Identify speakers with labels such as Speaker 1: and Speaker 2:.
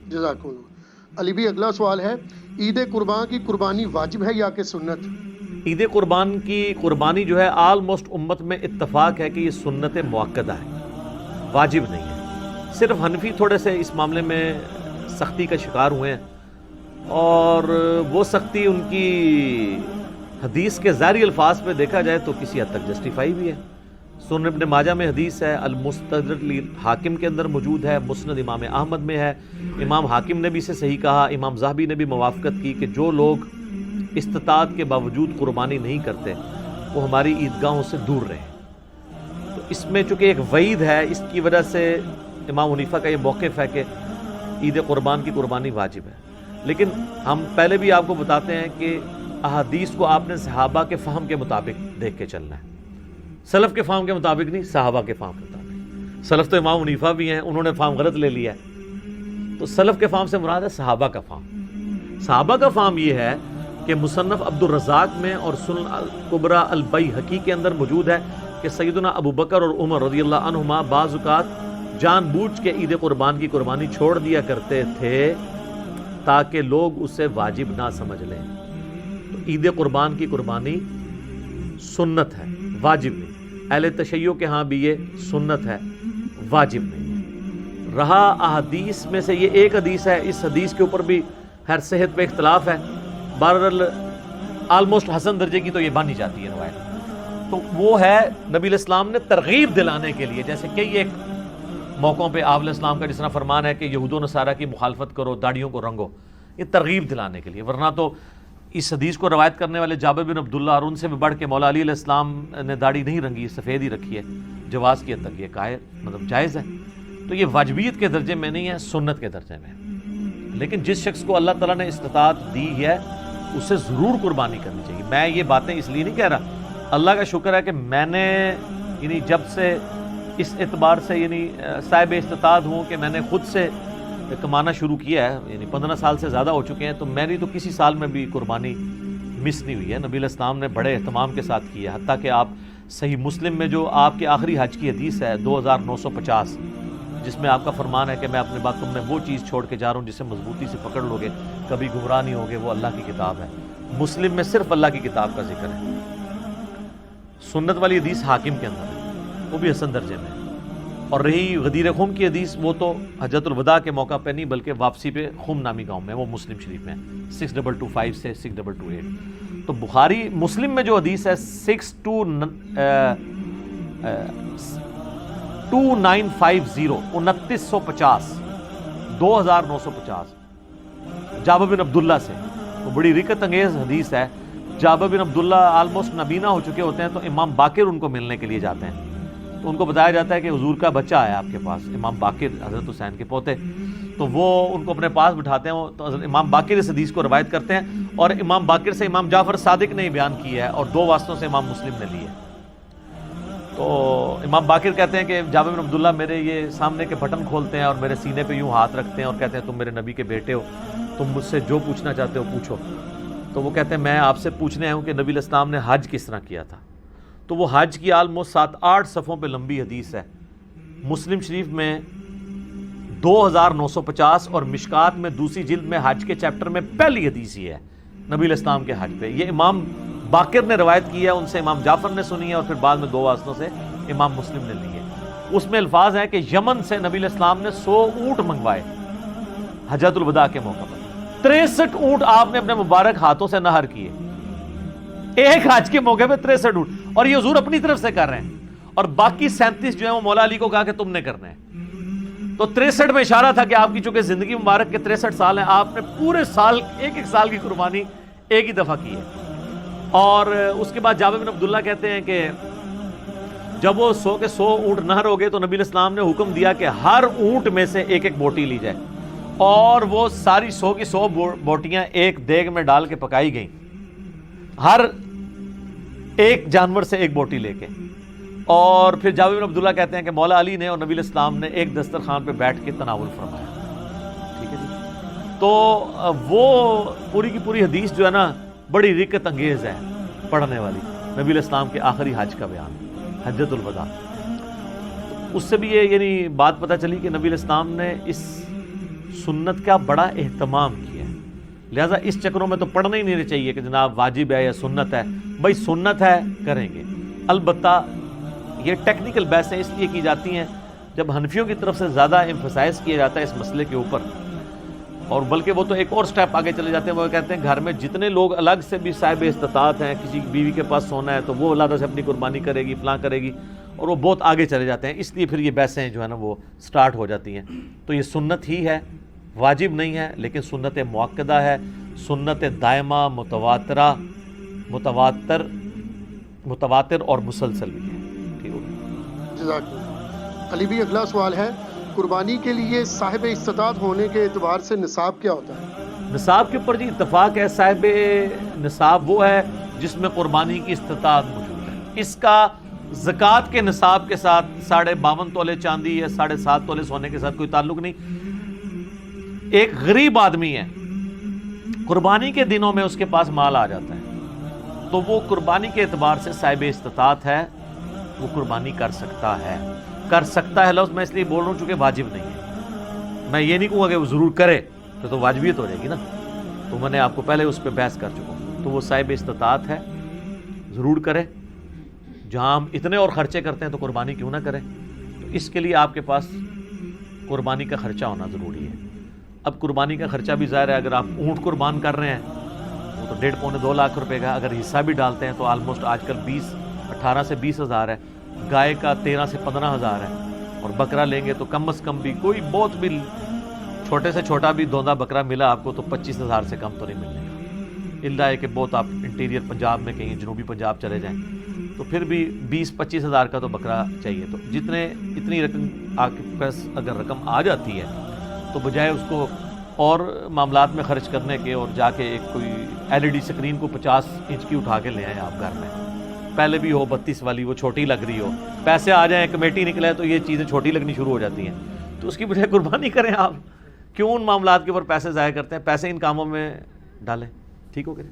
Speaker 1: جزاک اللہ۔ علی بھی اگلا سوال ہے، عید قربان کی قربانی واجب ہے یا کہ سنت؟
Speaker 2: عید قربان کی قربانی جو ہے آلموسٹ امت میں اتفاق ہے کہ یہ سنت مؤکدہ ہے، واجب نہیں ہے۔ صرف حنفی تھوڑے سے اس معاملے میں سختی کا شکار ہوئے ہیں، اور وہ سختی ان کی حدیث کے ظاہری الفاظ پہ دیکھا جائے تو کسی حد تک جسٹیفائی بھی ہے۔ سنن ابن ماجہ میں حدیث ہے، المستدرک حاکم کے اندر موجود ہے، مسند امام احمد میں ہے، امام حاکم نے بھی اسے صحیح کہا، امام ذہبی نے بھی موافقت کی کہ جو لوگ استطاعت کے باوجود قربانی نہیں کرتے وہ ہماری عیدگاہوں سے دور رہیں۔ تو اس میں چونکہ ایک وعید ہے، اس کی وجہ سے امام حنیفہ کا یہ موقف ہے کہ عید قربان کی قربانی واجب ہے۔ لیکن ہم پہلے بھی آپ کو بتاتے ہیں کہ احادیث کو آپ نے صحابہ کے فہم کے مطابق دیکھ کے چلنا ہے، سلف کے فہم کے مطابق نہیں، صحابہ کے فہم کے مطابق۔ سلف تو امام حنیفہ بھی ہیں، انہوں نے فہم غلط لے لیا ہے، تو سلف کے فہم سے مراد ہے صحابہ کا فہم۔ صحابہ کا فہم یہ ہے کہ مصنف عبد الرزاق میں اور سنن الکبری البیہقی کے اندر موجود ہے کہ سیدنا ابو بکر اور عمر رضی اللہ عنہما بعض اوقات جان بوجھ کے عید قربان کی قربانی چھوڑ دیا کرتے تھے تاکہ لوگ اسے واجب نہ سمجھ لیں۔ تو عید قربان کی قربانی سنت ہے، واجب نہیں۔ اہل تشیع کے ہاں بھی یہ سنت ہے، واجب نہیں ہے۔ رہا احادیث میں سے یہ ایک حدیث ہے، اس حدیث کے اوپر بھی ہر صحت پہ اختلاف ہے، بہرحال آلموسٹ حسن درجے کی تو یہ بانی جاتی ہے روایت۔ تو وہ ہے نبی علیہ السلام نے ترغیب دلانے کے لیے، جیسے کئی ایک موقعوں پہ آپ علیہ السلام کا جس طرح فرمان ہے کہ یہود و نصارہ کی مخالفت کرو، داڑھیوں کو رنگو، یہ ترغیب دلانے کے لیے۔ ورنہ تو اس حدیث کو روایت کرنے والے جابر بن عبداللہ اور ان سے بھی بڑھ کے مولا علی علیہ السلام نے داڑھی نہیں رنگی، سفید ہی رکھی ہے، جواز کی حد تک یہ مطلب جائز ہے۔ تو یہ واجبیت کے درجے میں نہیں ہے، سنت کے درجے میں۔ لیکن جس شخص کو اللہ تعالیٰ نے استطاعت دی ہے اسے ضرور قربانی کرنی چاہیے۔ میں یہ باتیں اس لیے نہیں کہہ رہا، اللہ کا شکر ہے کہ میں نے یعنی جب سے اس اعتبار سے یعنی صاحب استطاعت ہوں کہ میں نے خود سے کمانا شروع کیا ہے، یعنی 15 سال سے زیادہ ہو چکے ہیں، تو میری تو کسی سال میں بھی قربانی مس نہیں ہوئی ہے۔ نبی علیہ السلام نے بڑے اہتمام کے ساتھ کیا، حتیٰ کہ آپ صحیح مسلم میں جو آپ کے آخری حج کی حدیث ہے 2950، جس میں آپ کا فرمان ہے کہ میں اپنے بعد تم میں وہ چیز چھوڑ کے جا رہا ہوں جسے مضبوطی سے پکڑ لو گے، کبھی گمراہ نہیں ہوگے، وہ اللہ کی کتاب ہے۔ مسلم میں صرف اللہ کی کتاب کا ذکر ہے۔ سنت والی حدیث حاکم کے اندر ہے، وہ بھی حسن درجے میں ہے۔ اور رہی غدیر خم کی حدیث، وہ تو حجۃ الوداع کے موقع پہ نہیں بلکہ واپسی پہ خم نامی گاؤں میں، وہ مسلم شریف میں 6225 سے 6228۔ تو بخاری مسلم میں جو حدیث ہے 2950 2950 جابر بن عبداللہ سے، وہ بڑی رکت انگیز حدیث ہے۔ جابر بن عبداللہ آلموسٹ نبینا ہو چکے ہوتے ہیں، تو امام باقر ان کو ملنے کے لیے جاتے ہیں، تو ان کو بتایا جاتا ہے کہ حضور کا بچہ ہے آپ کے پاس، امام باقر حضرت حسین کے پوتے، تو وہ ان کو اپنے پاس بٹھاتے ہیں، تو حضرت امام باقر اس حدیث کو روایت کرتے ہیں، اور امام باقر سے امام جعفر صادق نے بیان کیا ہے، اور 2 واسطوں سے امام مسلم نے لی ہے۔ تو امام باقر کہتے ہیں کہ جابر بن عبداللہ میرے یہ سامنے کے بٹن کھولتے ہیں اور میرے سینے پہ یوں ہاتھ رکھتے ہیں اور کہتے ہیں تم میرے نبی کے بیٹے ہو، تم مجھ سے جو پوچھنا چاہتے ہو پوچھو۔ تو وہ کہتے ہیں میں آپ سے پوچھنے آیا ہوں کہ نبی علیہ السلام نے حج کس طرح کیا تھا۔ تو وہ حج کی آلموسٹ 7-8 صفحوں پہ لمبی حدیث ہے، مسلم شریف میں 2950 اور مشکات میں دوسری جلد میں حج کے چیپٹر میں پہلی حدیث ہی ہے نبی علیہ السلام کے حج پہ۔ یہ امام باقر نے روایت کی ہے، ان سے امام جعفر نے سنی ہے، اور پھر بعد میں 2 واسطوں سے امام مسلم نے لی ہے۔ اس میں الفاظ ہیں کہ یمن سے نبی علیہ السلام نے 100 اونٹ منگوائے حجۃ الوداع کے موقع پر، 63 اونٹ آپ نے اپنے مبارک ہاتھوں سے نہر کیے، ایک حج کے موقع پہ 63 اونٹ، اور یہ حضور اپنی طرف سے کر رہے ہیں، اور باقی 37 جو ہیں وہ مولا علی کو کہا کہ تم نے کرنا ہے۔ تو 63 میں اشارہ تھا کہ آپ کی چونکہ زندگی مبارک کے 63 سال ہیں، آپ نے پورے سال ایک سال کی قربانی ایک ہی دفعہ کی ہے۔ اور اس کے بعد جابر بن عبداللہ کہتے ہیں کہ جب وہ 100 کے 100 اونٹ نہر ہو گئے تو نبی علیہ السلام نے حکم دیا کہ ہر اونٹ میں سے ایک ایک بوٹی لی جائے، اور وہ ساری 100 کی 100 بوٹیاں ایک دیگ میں ڈال کے پکائی گئیں، ہر ایک جانور سے ایک بوٹی لے کے۔ اور پھر جابر بن عبداللہ کہتے ہیں کہ مولا علی نے اور نبی علیہ السلام نے ایک دسترخوان پہ بیٹھ کے تناول فرمایا۔ ٹھیک ہے جی، تو وہ پوری کی پوری حدیث جو ہے نا بڑی رکت انگیز ہے پڑھنے والی، نبی علیہ السلام کے آخری حج کا بیان، حجۃ الوداع۔ اس سے بھی یہ یعنی بات پتہ چلی کہ نبی علیہ السلام نے اس سنت کا بڑا اہتمام کیا ہے. لہٰذا اس چکروں میں تو پڑھنا ہی نہیں چاہیے کہ جناب واجب ہے یا سنت ہے. بھائی سنت ہے کریں گے. البتہ یہ ٹیکنیکل بحثیں اس لیے کی جاتی ہیں جب حنفیوں کی طرف سے زیادہ ایمفسائز کیا جاتا ہے اس مسئلے کے اوپر, اور بلکہ وہ تو ایک اور سٹیپ آگے چلے جاتے ہیں. وہ کہتے ہیں گھر میں جتنے لوگ الگ سے بھی صاحب استطاعت ہیں, کسی بیوی کے پاس سونا ہے تو وہ علیحدہ سے اپنی قربانی کرے گی, فلاں کرے گی, اور وہ بہت آگے چلے جاتے ہیں. اس لیے پھر یہ بحثیں جو ہے نا وہ سٹارٹ ہو جاتی ہیں. تو یہ سنت ہی ہے, واجب نہیں ہے, لیکن سنت مؤکدہ ہے, سنت دائمہ, متواتر اور مسلسل بھی ہے. ٹھیک ہو گیا.
Speaker 1: جزاک اللہ. علی بھی اگلا سوال ہے, قربانی کے لیے صاحب استطاعت ہونے کے اعتبار سے نصاب کیا ہوتا ہے؟
Speaker 2: نصاب کے اوپر جی اتفاق ہے. صاحب نصاب وہ ہے جس میں قربانی کی استطاعت موجود ہے. اس کا زکوٰۃ کے نصاب کے ساتھ 52.5 تولے چاندی یا 7.5 تولے سونے کے ساتھ کوئی تعلق نہیں. ایک غریب آدمی ہے, قربانی کے دنوں میں اس کے پاس مال آ جاتا ہے تو وہ قربانی کے اعتبار سے صاحب استطاعت ہے, وہ قربانی کر سکتا ہے. لفظ میں اس لیے بول رہا ہوں چونکہ واجب نہیں ہے. میں یہ نہیں کہوں گا کہ وہ ضرور کرے تو واجبیت ہو جائے گی نا, تو میں نے آپ کو پہلے اس پہ بحث کر چکا ہوں. تو وہ صاحب استطاعت ہے, ضرور کرے. جہاں ہم اتنے اور خرچے کرتے ہیں تو قربانی کیوں نہ کریں. تو اس کے لیے آپ کے پاس قربانی کا خرچہ ہونا ضروری ہے. اب قربانی کا خرچہ بھی ظاہر ہے, اگر آپ اونٹ قربان کر رہے ہیں وہ تو 1.5-2 لاکھ روپے کا, اگر حصہ بھی ڈالتے ہیں تو آلموسٹ آج کل 18 سے 20 ہزار ہے. گائے کا 13 سے 15 ہزار ہے, اور بکرا لیں گے تو کم از کم بھی کوئی بہت بھی چھوٹے سے چھوٹا بھی دوندا بکرا ملا آپ کو تو 25 ہزار سے کم تو نہیں ملنے کا. اللہ ہے کہ بہت آپ انٹیریئر پنجاب میں کہیں جنوبی پنجاب چلے جائیں تو پھر بھی 20-25 ہزار کا تو بکرا چاہیے. تو اتنی رقم آپ کے پاس اگر رقم آ جاتی ہے تو بجائے اس کو اور معاملات میں خرچ کرنے کے اور جا کے ایک کوئی LED سکرین کو 50 انچ کی اٹھا کے لے آئیں آپ گھر میں, پہلے بھی ہو 32 والی, وہ چھوٹی لگ رہی ہو, پیسے آ جائیں, کمیٹی نکلے تو یہ چیزیں چھوٹی لگنی شروع ہو جاتی ہیں. تو اس کی بجائے قربانی کریں. آپ کیوں ان معاملات کے اوپر پیسے ضائع کرتے ہیں؟ پیسے ان کاموں میں ڈالیں. ٹھیک ہو گیا.